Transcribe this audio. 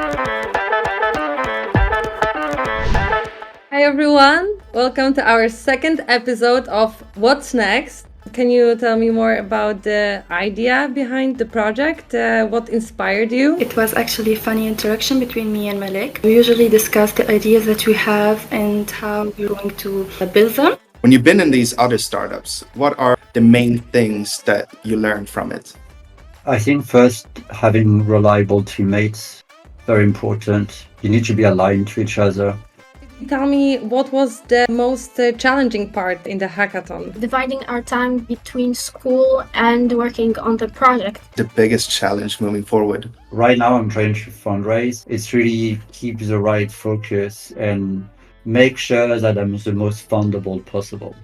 Hi everyone, welcome to our second episode of What's Next. Can you tell me more about the idea behind the project? What inspired you? It was actually a funny interaction between me and Malik. We usually discuss the ideas that we have and how we're going to build them. When you've been in these other startups, what are the main things that you learned from it? I think first, having reliable teammates, very important. You need to be aligned to each other. Tell me, what was the most challenging part in the hackathon? Dividing our time between school and working on the project. The biggest challenge moving forward? Right now, I'm trying to fundraise. It's really keep the right focus and make sure that I'm the most fundable possible.